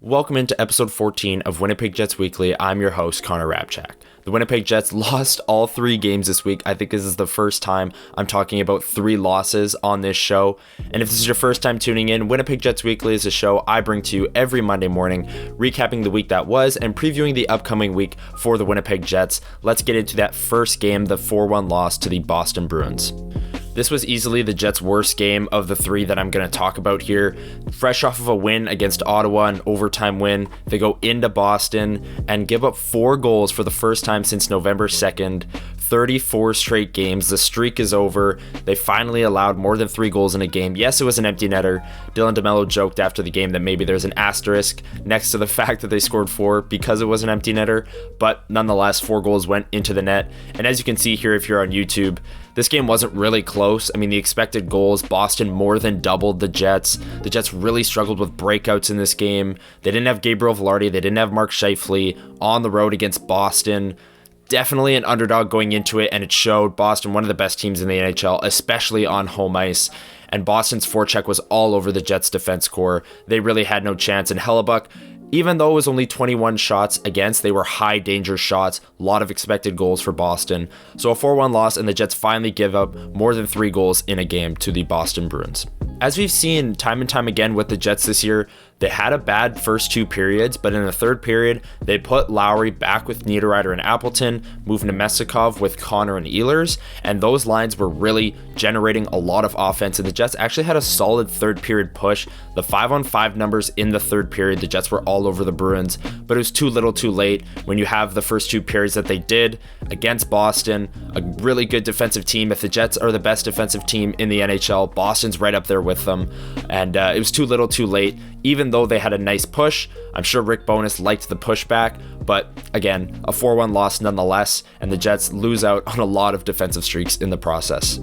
Welcome into episode 14 of Winnipeg Jets Weekly. I'm your host, Connor Hrabchak. The Winnipeg Jets lost all 3 games this week. I think this is the first time I'm talking about 3 losses on this show. And if this is your first time tuning in, Winnipeg Jets Weekly is a show I bring to you every Monday morning, recapping the week that was and previewing the upcoming week for the Winnipeg Jets. Let's get into that first game, the 4-1 loss to the Boston Bruins. This was easily the Jets' worst game of the 3 that I'm going to talk about here. Fresh off of a win against Ottawa, an overtime win, they go into Boston and give up 4 goals for the first time since November 2nd. 34 straight games. The streak is over. They finally allowed more than 3 goals in a game. Yes, it was an empty netter. Dylan DeMello joked after the game that maybe there's an asterisk next to the fact that they scored 4 because it was an empty netter, but nonetheless, 4 goals went into the net. And as you can see here, if you're on YouTube, this game wasn't really close. I mean, the expected goals, Boston more than doubled the Jets. The Jets really struggled with breakouts in this game. They didn't have Gabriel Velarde. They didn't have Mark Scheifele on the road against Boston. Definitely an underdog going into it, and it showed. Boston, one of the best teams in the NHL, especially on home ice. And Boston's forecheck was all over the Jets' defense core. They really had no chance. And Hrabchak, even though it was only 21 shots against, they were high danger shots. A lot of expected goals for Boston. So a 4-1 loss, and the Jets finally give up more than 3 goals in a game to the Boston Bruins. As we've seen time and time again with the Jets this year, they had a bad first 2 periods, but in the third period, they put Lowry back with Niederreiter and Appleton, moved Nemestikov with Connor and Ehlers, and those lines were really generating a lot of offense, and the Jets actually had a solid third period push. The 5-on-5 numbers in the third period, the Jets were all over the Bruins, but it was too little too late when you have the first 2 periods that they did against Boston, a really good defensive team. If the Jets are the best defensive team in the NHL, Boston's right up there with them, and it was too little too late. Even though they had a nice push, I'm sure Rick Bowness liked the pushback, but again, a 4-1 loss nonetheless, and the Jets lose out on a lot of defensive streaks in the process.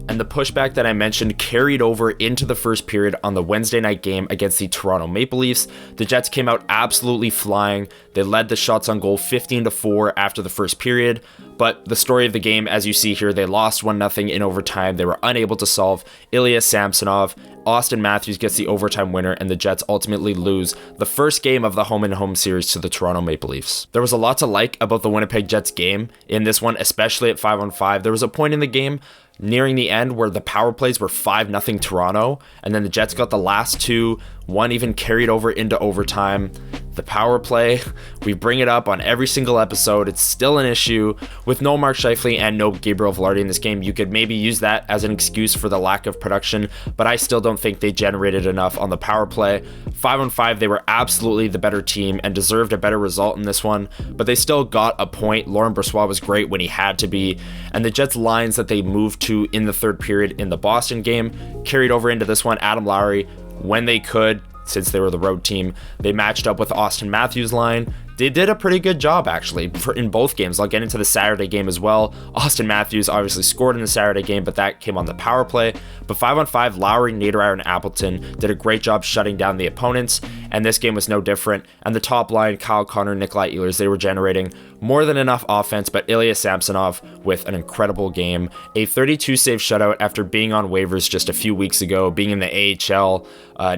And the pushback that I mentioned carried over into the first period on the Wednesday night game against the Toronto Maple Leafs. The Jets came out absolutely flying. They led the shots on goal 15-4 after the first period. But the story of the game, as you see here, they lost 1-0 in overtime. They were unable to solve Ilya Samsonov. Austin Matthews gets the overtime winner, and the Jets ultimately lose the first game of the home-and-home series to the Toronto Maple Leafs. There was a lot to like about the Winnipeg Jets game in this one, especially at 5-on-5. There was a point in the game nearing the end where the power plays were 5-0 Toronto, and then the Jets got the last 2. One even carried over into overtime. The power play, we bring it up on every single episode. It's still an issue. With no Mark Scheifele and no Gabriel Velarde in this game, you could maybe use that as an excuse for the lack of production, but I still don't think they generated enough on the power play. 5-on-5, they were absolutely the better team and deserved a better result in this one, but they still got a point. Laurent Brossoit was great when he had to be, and the Jets' lines that they moved to in the third period in the Boston game carried over into this one. Adam Lowry, when they could, since they were the road team, they matched up with Austin Matthews' line. They did a pretty good job, actually, in both games. I'll get into the Saturday game as well. Austin Matthews obviously scored in the Saturday game, but that came on the power play. But 5-on-5, Lowry, Niederreiter, and Appleton did a great job shutting down the opponents, and this game was no different. And the top line, Kyle Connor, Nikolai Ehlers, they were generating more than enough offense, but Ilya Samsonov with an incredible game. A 32-save shutout after being on waivers just a few weeks ago, being in the AHL,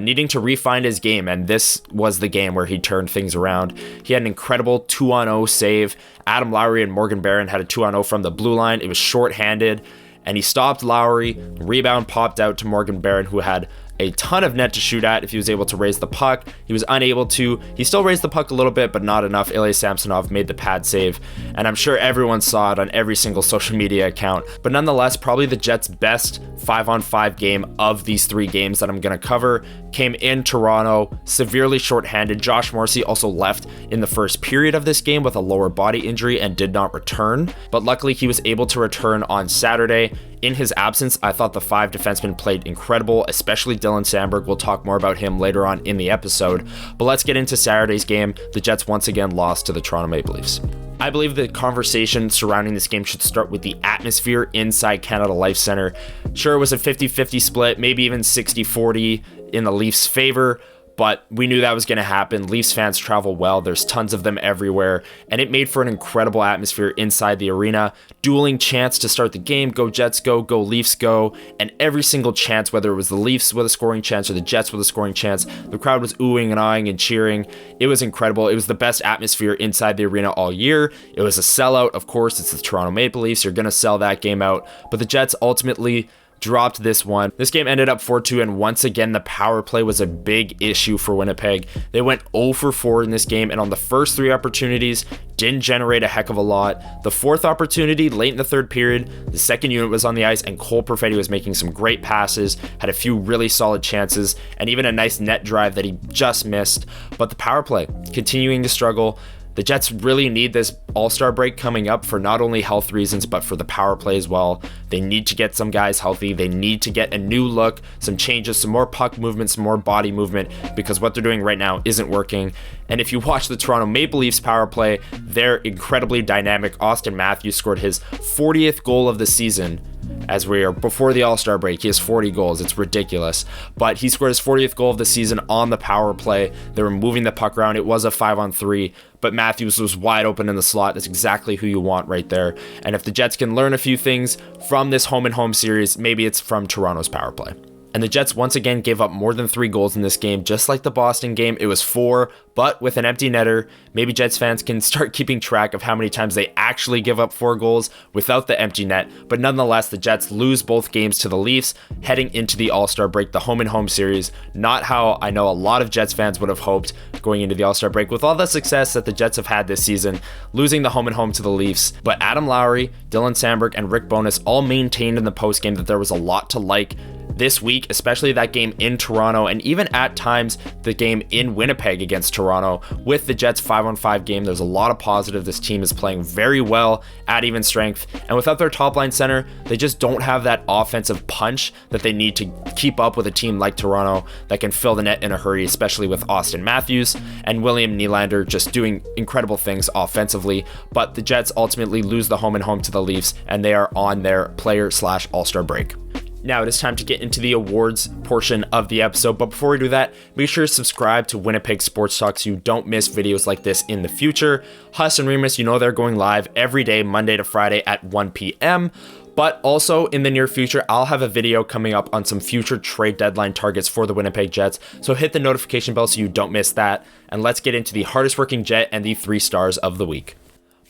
needing to refine his game, and this was the game where he turned things around. He had an incredible 2-on-0 save. Adam Lowry and Morgan Barron had a 2-on-0 from the blue line. It was shorthanded, and he stopped Lowry. Rebound popped out to Morgan Barron, who had a ton of net to shoot at if he was able to raise the puck. He was unable to. He still raised the puck a little bit, but not enough. Ilya Samsonov made the pad save, and I'm sure everyone saw it on every single social media account. But nonetheless, probably the Jets' best 5-on-5 game of these 3 games that I'm going to cover came in Toronto, severely shorthanded. Josh Morrissey also left in the first period of this game with a lower body injury and did not return, but luckily he was able to return on Saturday. In his absence, I thought the 5 defensemen played incredible, especially Dylan Samberg. We'll talk more about him later on in the episode. But let's get into Saturday's game. The Jets once again lost to the Toronto Maple Leafs. I believe the conversation surrounding this game should start with the atmosphere inside Canada Life Center. Sure, it was a 50-50 split, maybe even 60-40 in the Leafs' favor, but we knew that was going to happen. Leafs fans travel well. There's tons of them everywhere, and it made for an incredible atmosphere inside the arena. Dueling chants to start the game, go Jets go, go Leafs go, and every single chant, whether it was the Leafs with a scoring chance or the Jets with a scoring chance, the crowd was oohing and eyeing and cheering. It was incredible. It was the best atmosphere inside the arena all year. It was a sellout. Of course, it's the Toronto Maple Leafs. You're going to sell that game out, but the Jets ultimately dropped this one. This game ended up 4-2, and once again, the power play was a big issue for Winnipeg. They went 0 for 4 in this game, and on the first 3 opportunities, didn't generate a heck of a lot. The 4th opportunity, late in the 3rd period, the second unit was on the ice, and Cole Perfetti was making some great passes, had a few really solid chances, and even a nice net drive that he just missed. But the power play, continuing to struggle. The Jets really need this All-Star break coming up for not only health reasons, but for the power play as well. They need to get some guys healthy. They need to get a new look, some changes, some more puck movement, some more body movement, because what they're doing right now isn't working. And if you watch the Toronto Maple Leafs power play, they're incredibly dynamic. Austin Matthews scored his 40th goal of the season. As we are before the All-Star break, he has 40 goals. It's ridiculous. But he scored his 40th goal of the season on the power play. They were moving the puck around. It was a 5-on-3, but Matthews was wide open in the slot. That's exactly who you want right there. And if the Jets can learn a few things from this home-and-home series, maybe it's from Toronto's power play. And the Jets once again gave up more than 3 goals in this game, just like the Boston game. It was 4, but with an empty netter, maybe Jets fans can start keeping track of how many times they actually give up 4 goals without the empty net. But nonetheless, the Jets lose both games to the Leafs, heading into the All-Star break, the home-and-home series. Not how I know a lot of Jets fans would have hoped going into the All-Star break. With all the success that the Jets have had this season, losing the home-and-home to the Leafs. But Adam Lowry, Dylan Sandberg, and Rick Bowness all maintained in the postgame that there was a lot to like this week, especially that game in Toronto, and even at times the game in Winnipeg against Toronto. With the Jets 5-on-5 game, there's a lot of positive. This team is playing very well at even strength, and without their top line center, they just don't have that offensive punch that they need to keep up with a team like Toronto that can fill the net in a hurry, especially with Austin Matthews and William Nylander just doing incredible things offensively. But the Jets ultimately lose the home-and-home to the Leafs, and they are on their player/All-Star break. Now it is time to get into the awards portion of the episode, but before we do that, make sure to subscribe to Winnipeg Sports Talk so you don't miss videos like this in the future. Huss and Remus, you know they're going live every day, Monday to Friday at 1 p.m., but also in the near future, I'll have a video coming up on some future trade deadline targets for the Winnipeg Jets, so hit the notification bell so you don't miss that, and let's get into the hardest working Jet and the 3 stars of the week.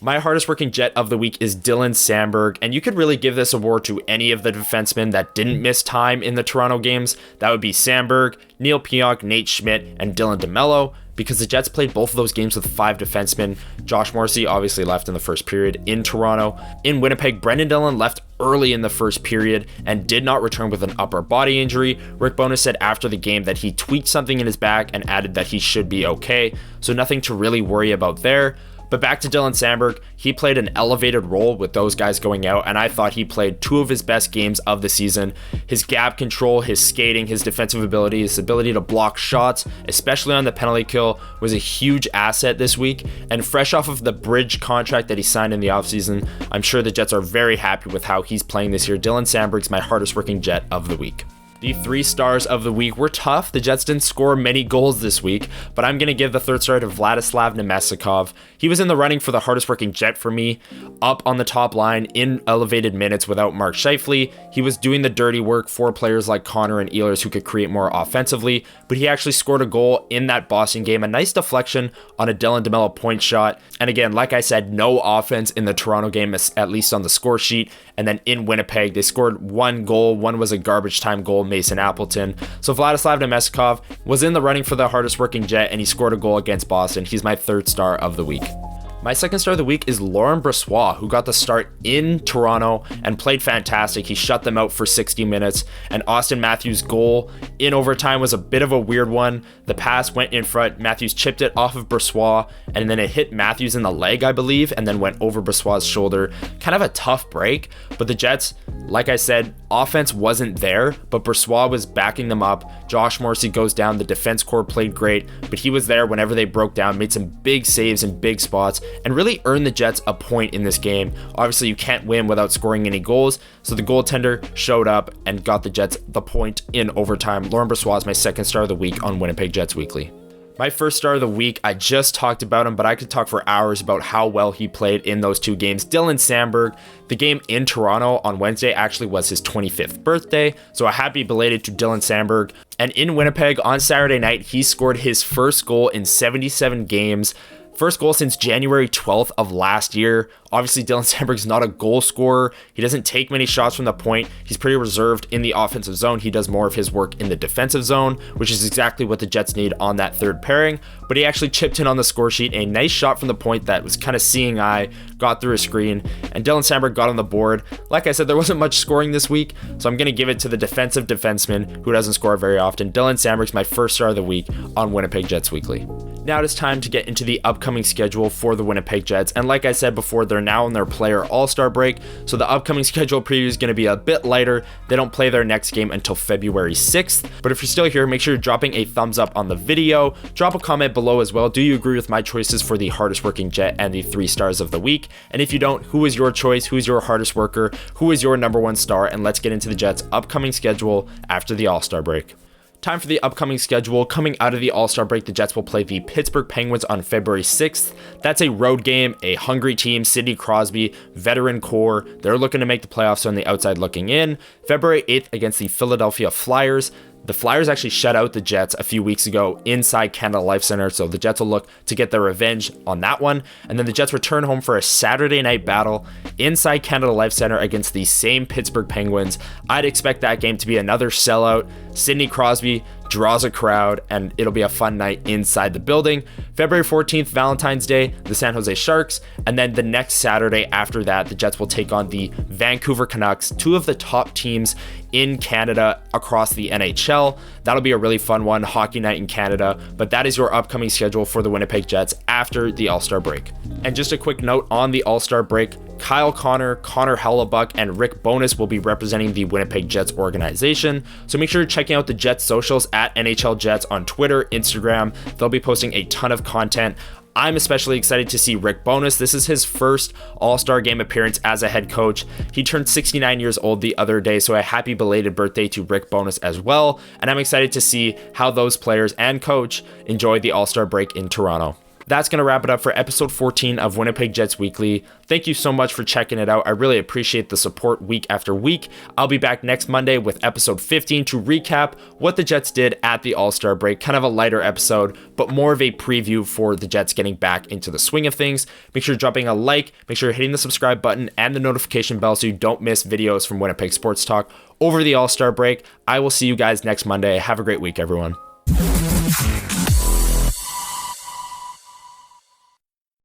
My hardest working Jet of the week is Dylan Sandberg, and you could really give this award to any of the defensemen that didn't miss time in the Toronto games. That would be Sandberg, Neil Pionk, Nate Schmidt, and Dylan DeMello, because the Jets played both of those games with 5 defensemen. Josh Morrissey obviously left in the first period in Toronto. In Winnipeg, Brendan Dillon left early in the first period and did not return with an upper body injury. Rick Bowness said after the game that he tweaked something in his back and added that he should be okay, so nothing to really worry about there. But back to Dylan Sandberg, he played an elevated role with those guys going out, and I thought he played 2 of his best games of the season. His gap control, his skating, his defensive ability, his ability to block shots, especially on the penalty kill, was a huge asset this week. And fresh off of the bridge contract that he signed in the offseason, I'm sure the Jets are very happy with how he's playing this year. Dylan Sandberg's my hardest working Jet of the week. The 3 stars of the week were tough. The Jets didn't score many goals this week, but I'm going to give the 3rd star to Vladislav Nemestikov. He was in the running for the hardest working Jet for me, up on the top line in elevated minutes without Mark Scheifele. He was doing the dirty work for players like Connor and Ehlers who could create more offensively, but he actually scored a goal in that Boston game, a nice deflection on a Dylan DeMello point shot. And again, like I said, no offense in the Toronto game, at least on the score sheet. And then in Winnipeg, they scored 1 goal. One was a garbage time goal, Mason Appleton. So Vladislav Nemestikov was in the running for the hardest working Jet, and he scored a goal against Boston. He's my 3rd star of the week. My 2nd star of the week is Laurent Brossoit, who got the start in Toronto and played fantastic. He shut them out for 60 minutes, and Austin Matthews' goal in overtime was a bit of a weird one. The pass went in front, Matthews chipped it off of Brossoit, and then it hit Matthews in the leg, I believe, and then went over Brossoit's shoulder. Kind of a tough break, but the Jets, like I said, offense wasn't there, but Brossoit was backing them up. Josh Morrissey goes down, the defense core played great, but he was there whenever they broke down, made some big saves in big spots, and really earned the Jets a point in this game. Obviously, you can't win without scoring any goals, so the goaltender showed up and got the Jets the point in overtime. Laurent Brossoit is my second star of the week on Winnipeg Jets Weekly. My first star of the week, I just talked about him, but I could talk for hours about how well he played in those two games. Dylan Samberg, the game in Toronto on Wednesday actually was his 25th birthday, so a happy belated to Dylan Samberg. And in Winnipeg on Saturday night, he scored his first goal in 77 games. First goal since January 12th of last year. Obviously, Dylan Samberg's not a goal scorer. He doesn't take many shots from the point. He's pretty reserved in the offensive zone. He does more of his work in the defensive zone, which is exactly what the Jets need on that third pairing. But he actually chipped in on the score sheet. A nice shot from the point that was kind of seeing eye, got through a screen, and Dylan Samberg got on the board. Like I said, there wasn't much scoring this week, so I'm going to give it to the defensive defenseman who doesn't score very often. Dylan Samberg's my first star of the week on Winnipeg Jets Weekly. Now it is time to get into the upcoming schedule for the Winnipeg Jets. And like I said before, they're now in their player all-star break. So the upcoming schedule preview is going to be a bit lighter. They don't play their next game until February 6th. But if you're still here, make sure you're dropping a thumbs up on the video. Drop a comment below as well. Do you agree with my choices for the hardest working Jet and the 3 stars of the week? And if you don't, who is your choice? Who is your hardest worker? Who is your number 1 star? And let's get into the Jets' upcoming schedule after the all-star break. Time for the upcoming schedule. Coming out of the All-Star break, the Jets will play the Pittsburgh Penguins on February 6th. That's a road game, a hungry team, Sidney Crosby, veteran core. They're looking to make the playoffs on the outside looking in. February 8th against the Philadelphia Flyers. The Flyers actually shut out the Jets a few weeks ago inside Canada Life Center, so the Jets will look to get their revenge on that one. And then the Jets return home for a Saturday night battle inside Canada Life Center against the same Pittsburgh Penguins. I'd expect that game to be another sellout. Sidney Crosby draws a crowd, and it'll be a fun night inside the building. February 14th, Valentine's Day, the San Jose Sharks. And then the next Saturday after that, the Jets will take on the Vancouver Canucks, 2 of the top teams in Canada across the NHL. That'll be a really fun one, hockey night in Canada. But that is your upcoming schedule for the Winnipeg Jets after the All-Star break. And just a quick note on the All-Star break, Kyle Connor, Connor Hellebuck, and Rick Bowness will be representing the Winnipeg Jets organization. So make sure you're checking out the Jets socials at NHL Jets on Twitter, Instagram. They'll be posting a ton of content. I'm especially excited to see Rick Bowness. This is his first All-Star game appearance as a head coach. He turned 69 years old the other day, so a happy belated birthday to Rick Bowness as well. And I'm excited to see how those players and coach enjoy the All-Star break in Toronto. That's going to wrap it up for episode 14 of Winnipeg Jets Weekly. Thank you so much for checking it out. I really appreciate the support week after week. I'll be back next Monday with episode 15 to recap what the Jets did at the All-Star break. Kind of a lighter episode, but more of a preview for the Jets getting back into the swing of things. Make sure you're dropping a like, make sure you're hitting the subscribe button and the notification bell so you don't miss videos from Winnipeg Sports Talk over the All-Star break. I will see you guys next Monday. Have a great week, everyone.